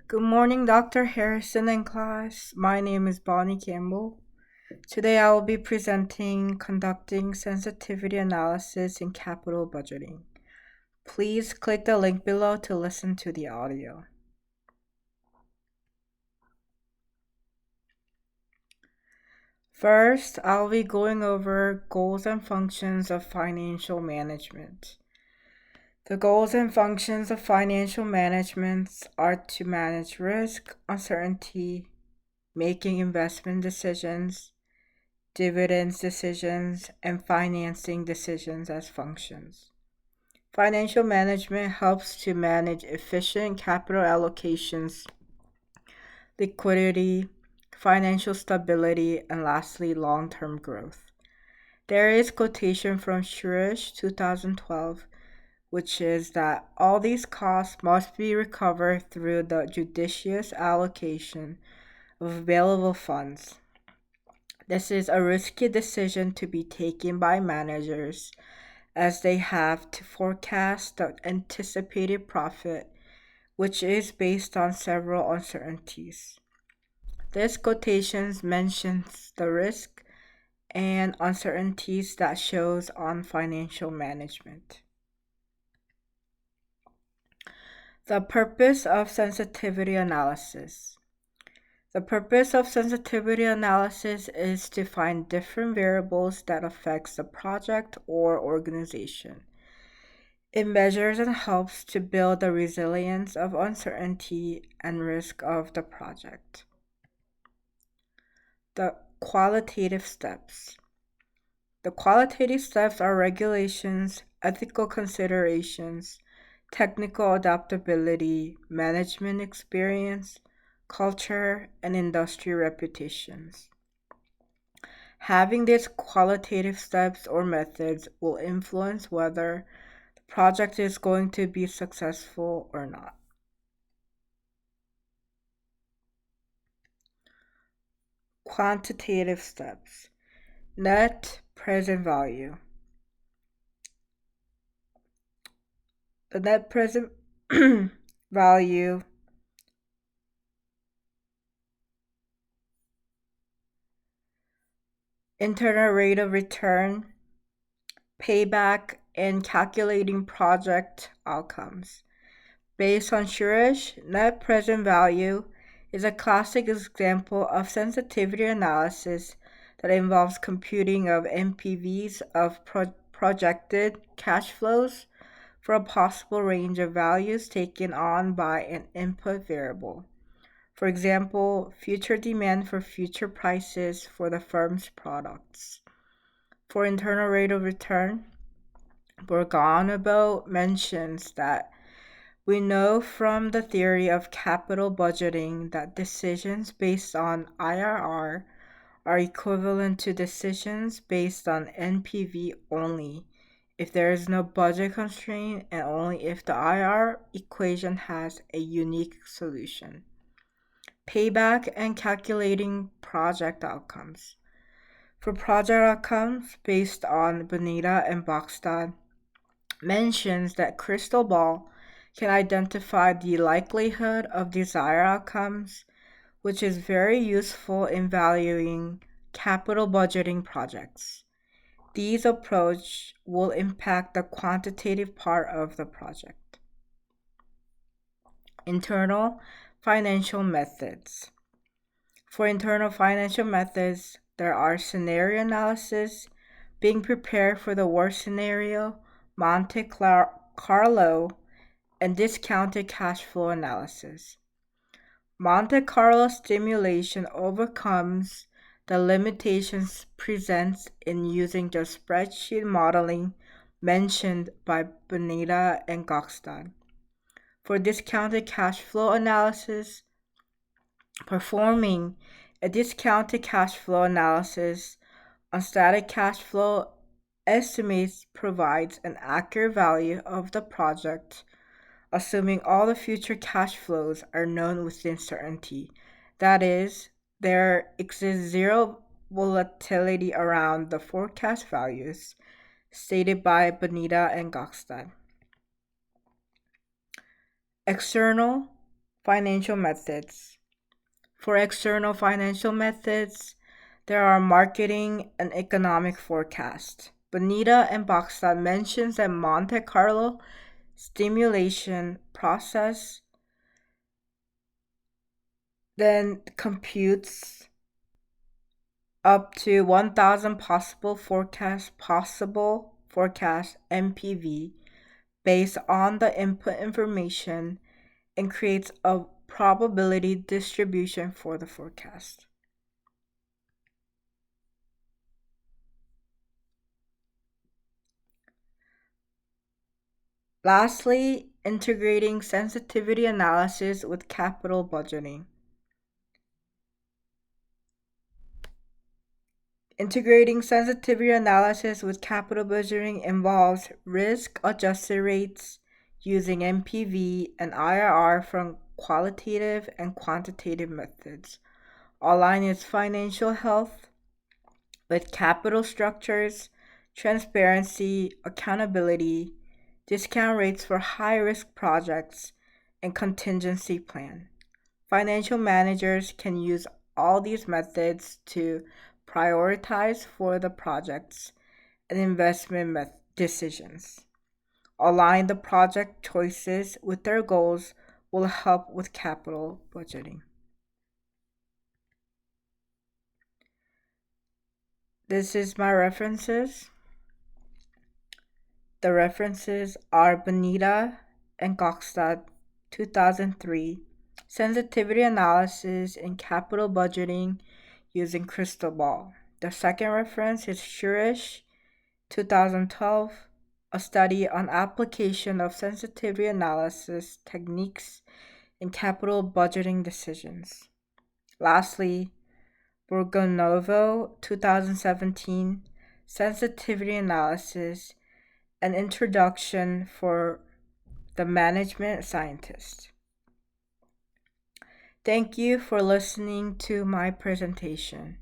Good morning, Dr. Harrison and class. My name is Bonnie Campbell. Today I will be presenting conducting sensitivity analysis in capital budgeting. Please click the link below to listen to the audio. First, I'll be going over goals and functions of financial management. The goals and functions of financial management are to manage risk, uncertainty, making investment decisions, dividends decisions, and financing decisions as functions. Financial management helps to manage efficient capital allocations, liquidity, financial stability, and lastly, long-term growth. There is quotation from Suresh 2012, which is that all these costs must be recovered through the judicious allocation of available funds. This is a risky decision to be taken by managers as they have to forecast the anticipated profit, which is based on several uncertainties. This quotation mentions the risk and uncertainties that shows on financial management. The purpose of sensitivity analysis. The purpose of sensitivity analysis is to find different variables that affects the project or organization. It measures and helps to build the resilience of uncertainty and risk of the project. The qualitative steps. The qualitative steps are regulations, ethical considerations, technical adaptability, management experience, culture, and industry reputations. Having these qualitative steps or methods will influence whether the project is going to be successful or not. Quantitative steps. Net present value. The net present value internal rate of return, payback, and calculating project outcomes. Based on Suresh, net present value is a classic example of sensitivity analysis that involves computing of NPVs of projected cash flows for a possible range of values taken on by an input variable. For example, future demand for future prices for the firm's products. For internal rate of return, Borgonabo mentions that we know from the theory of capital budgeting that decisions based on IRR are equivalent to decisions based on NPV only if there is no budget constraint and only if the IRR equation has a unique solution. Payback and calculating project outcomes. For project outcomes based on Bonita and Bogstad, mentions that Crystal Ball can identify the likelihood of desired outcomes, which is very useful in valuing capital budgeting projects. These approaches will impact the quantitative part of the project. Internal financial methods. For internal financial methods, there are scenario analysis, being prepared for the worst scenario, Monte Carlo, and discounted cash flow analysis. Monte Carlo simulation overcomes the limitations presents in using the spreadsheet modeling mentioned by Bonita and Gokstad. For discounted cash flow analysis, performing a discounted cash flow analysis on static cash flow estimates provides an accurate value of the project, assuming all the future cash flows are known within certainty. That is, there exists zero volatility around the forecast values stated by Bonita and Gokstad. External Financial methods. For external financial methods, there are marketing and economic forecast. Bonita and Bachstad mentions that Monte Carlo stimulation process then computes up to 1,000 possible forecast MPV based on the input information and creates a probability distribution for the forecast. Lastly, integrating sensitivity analysis with capital budgeting. Integrating sensitivity analysis with capital budgeting involves risk-adjusted rates using MPV and IRR from qualitative and quantitative methods, aligning its financial health with capital structures, transparency, accountability, discount rates for high-risk projects, and contingency plan. Financial managers can use all these methods to prioritize for the projects and investment decisions. Align the project choices with their goals will help with capital budgeting. This is my references. The references are Bonita and Gokstad, 2003, Sensitivity Analysis in Capital Budgeting Using Crystal Ball. The second reference is Shurish, 2012, a study on application of sensitivity analysis techniques in capital budgeting decisions. Lastly, Borgonovo, 2017, Sensitivity Analysis, an introduction for the management scientist. Thank you for listening to my presentation.